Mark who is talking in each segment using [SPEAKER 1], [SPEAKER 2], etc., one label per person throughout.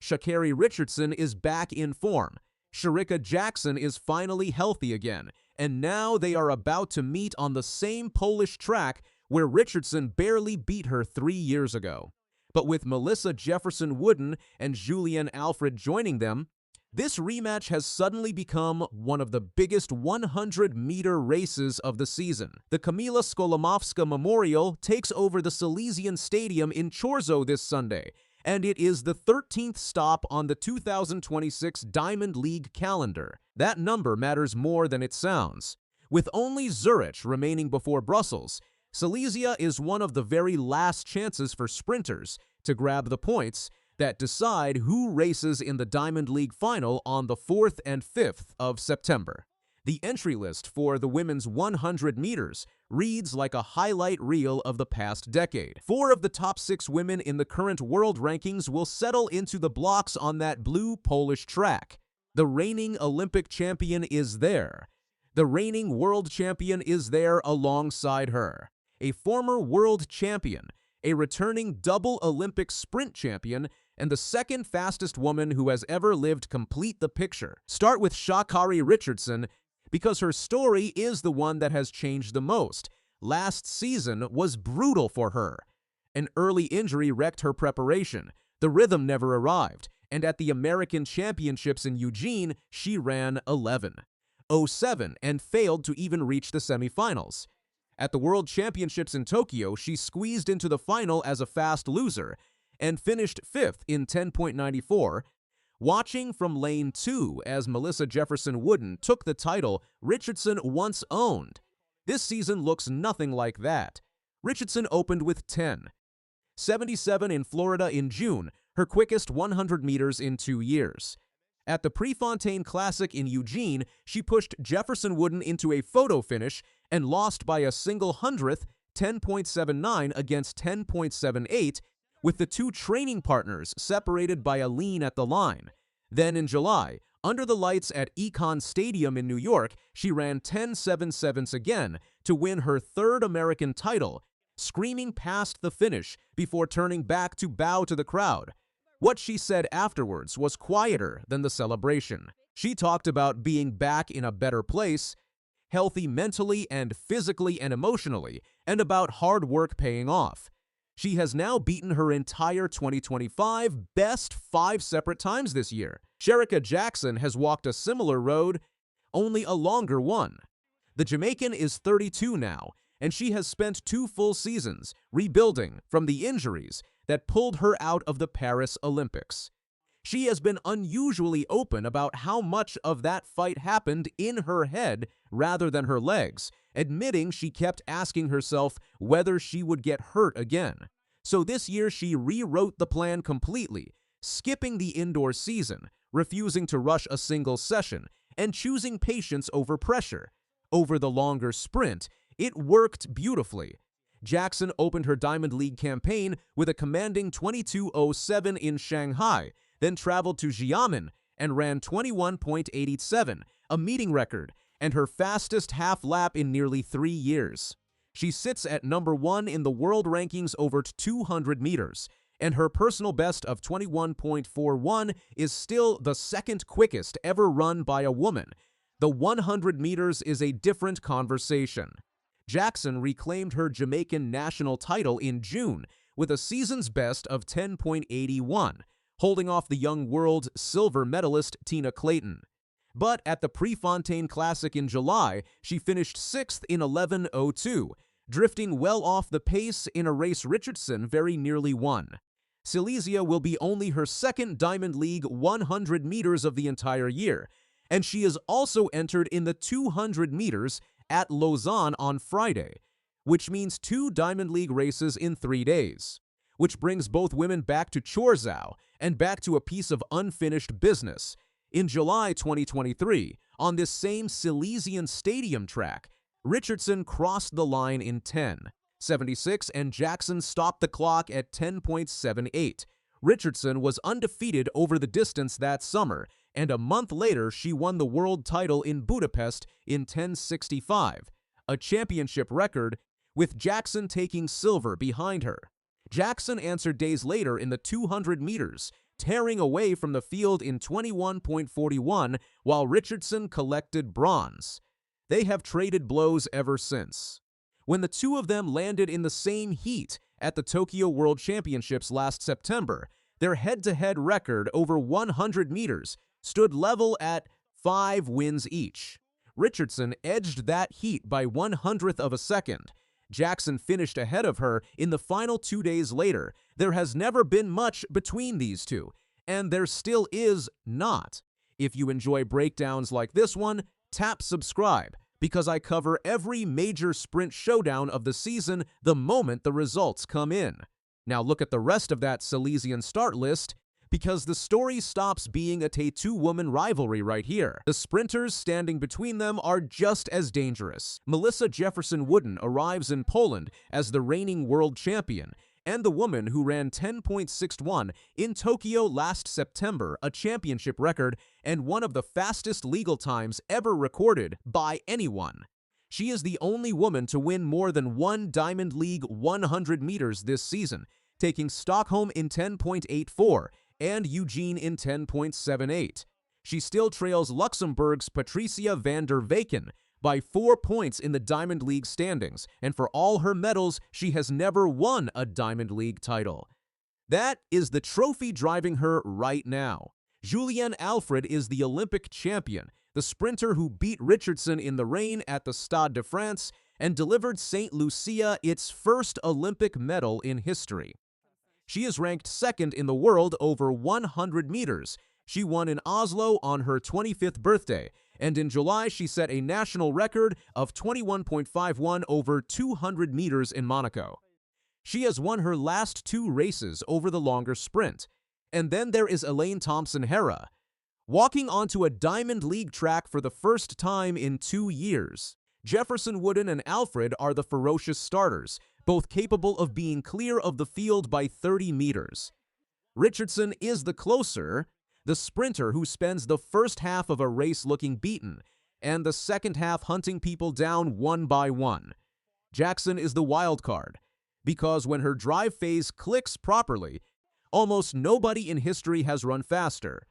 [SPEAKER 1] Shacarri Richardson is back in form. Shericka Jackson is finally healthy again, and now they are about to meet on the same Polish track where Richardson barely beat her 3 years ago. But with Melissa Jefferson-Wooden and Julianne Alfred joining them, this rematch has suddenly become one of the biggest 100-meter races of the season. The Kamila Skolimowska Memorial takes over the Silesian Stadium in Chorzow this Sunday, and it is the 13th stop on the 2026 Diamond League calendar. That number matters more than it sounds. With only Zurich remaining before Brussels, Silesia is one of the very last chances for sprinters to grab the points that decide who races in the Diamond League final on the 4th and 5th of September. The entry list for the women's 100 meters reads like a highlight reel of the past decade. 4 of the top 6 women in the current world rankings will settle into the blocks on that blue Polish track. The reigning Olympic champion is there. The reigning world champion is there alongside her. A former world champion, a returning double Olympic sprint champion, and the second fastest woman who has ever lived complete the picture. Start with Shacarri Richardson, because her story is the one that has changed the most. Last season was brutal for her. An early injury wrecked her preparation. The rhythm never arrived, and at the American Championships in Eugene, she ran 11:07 and failed to even reach the semifinals. At the World Championships in Tokyo, she squeezed into the final as a fast loser and finished 5th in 10.94. Watching from lane 2 as Melissa Jefferson-Wooden took the title Richardson once owned. This season looks nothing like that. Richardson opened with 10:77 in Florida in June, her quickest 100 meters in 2 years. At the Prefontaine Classic in Eugene, she pushed Jefferson-Wooden into a photo finish and lost by a single hundredth, 10.79 against 10.78, with the 2 training partners separated by a lean at the line. Then in July, under the lights at Econ Stadium in New York, she ran 10.77 again to win her 3rd American title, screaming past the finish before turning back to bow to the crowd. What she said afterwards was quieter than the celebration. She talked about being back in a better place, healthy mentally and physically and emotionally, and about hard work paying off. She has now beaten her entire 2025 best 5 separate times this year. Shericka Jackson has walked a similar road, only a longer one. The Jamaican is 32 now, and she has spent 2 full seasons rebuilding from the injuries that pulled her out of the Paris Olympics. She has been unusually open about how much of that fight happened in her head rather than her legs, admitting she kept asking herself whether she would get hurt again. So this year she rewrote the plan completely, skipping the indoor season, refusing to rush a single session, and choosing patience over pressure. Over the longer sprint, it worked beautifully. Jackson opened her Diamond League campaign with a commanding 22:07 in Shanghai, then traveled to Xiamen and ran 21.87, a meeting record, and her fastest half lap in nearly 3 years. She sits at number 1 in the world rankings over 200 meters, and her personal best of 21.41 is still the 2nd quickest ever run by a woman. The 100 meters is a different conversation. Jackson reclaimed her Jamaican national title in June with a season's best of 10.81, holding off the young world silver medalist Tina Clayton. But at the Prefontaine Classic in July, she finished 6th in 11:02, drifting well off the pace in a race Richardson very nearly won. Silesia will be only her 2nd Diamond League 100 meters of the entire year, and she is also entered in the 200 meters at Lausanne on Friday, which means 2 Diamond League races in 3 days, which brings both women back to Chorzow and back to a piece of unfinished business. In July 2023, on this same Silesian Stadium track, Richardson crossed the line in 10:76 and Jackson stopped the clock at 10.78. Richardson was undefeated over the distance that summer, and a month later she won the world title in Budapest in 10:65, a championship record, with Jackson taking silver behind her. Jackson answered days later in the 200 meters, tearing away from the field in 21.41 while Richardson collected bronze. They have traded blows ever since. When the two of them landed in the same heat at the Tokyo World Championships last September, their head-to-head record over 100 meters stood level at 5 wins each. Richardson edged that heat by 1/100th of a second. Jackson finished ahead of her in the final 2 days later. There has never been much between these two, and there still is not. If you enjoy breakdowns like this one, tap subscribe, because I cover every major sprint showdown of the season the moment the results come in. Now look at the rest of that Silesian start list, because the story stops being a two-woman rivalry right here. The sprinters standing between them are just as dangerous. Melissa Jefferson-Wooden arrives in Poland as the reigning world champion, and the woman who ran 10.61 in Tokyo last September, a championship record and one of the fastest legal times ever recorded by anyone. She is the only woman to win more than one Diamond League 100 meters this season, taking Stockholm in 10.84 and Eugene in 10.78. She still trails Luxembourg's Patricia van der Weyken by 4 points in the Diamond League standings, and for all her medals, she has never won a Diamond League title. That is the trophy driving her right now. Julianne Alfred is the Olympic champion, the sprinter who beat Richardson in the rain at the Stade de France and delivered St. Lucia its first Olympic medal in history. She is ranked second in the world over 100 meters. She won in Oslo on her 25th birthday, and in July she set a national record of 21.51 over 200 meters in Monaco. She has won her last 2 races over the longer sprint. And then there is Elaine Thompson-Herah, walking onto a Diamond League track for the first time in 2 years. Jefferson-Wooden and Alfred are the ferocious starters, both capable of being clear of the field by 30 meters. Richardson is the closer, the sprinter who spends the first half of a race looking beaten, and the second half hunting people down one by one. Jackson is the wild card, because when her drive phase clicks properly, almost nobody in history has run faster.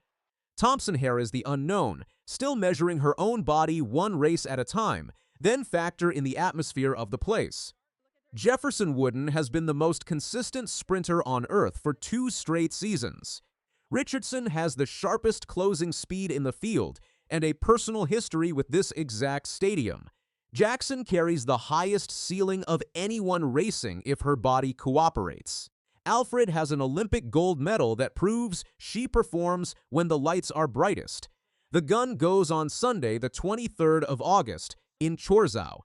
[SPEAKER 1] Thompson-Herah is the unknown, still measuring her own body one race at a time, then factor in the atmosphere of the place. Jefferson-Wooden has been the most consistent sprinter on Earth for 2 straight seasons. Richardson has the sharpest closing speed in the field and a personal history with this exact stadium. Jackson carries the highest ceiling of anyone racing if her body cooperates. Alfred has an Olympic gold medal that proves she performs when the lights are brightest. The gun goes on Sunday, the 23rd of August, in Chorzow.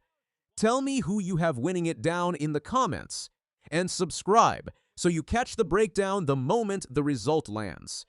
[SPEAKER 1] Tell me who you have winning it down in the comments, and subscribe so you catch the breakdown the moment the result lands.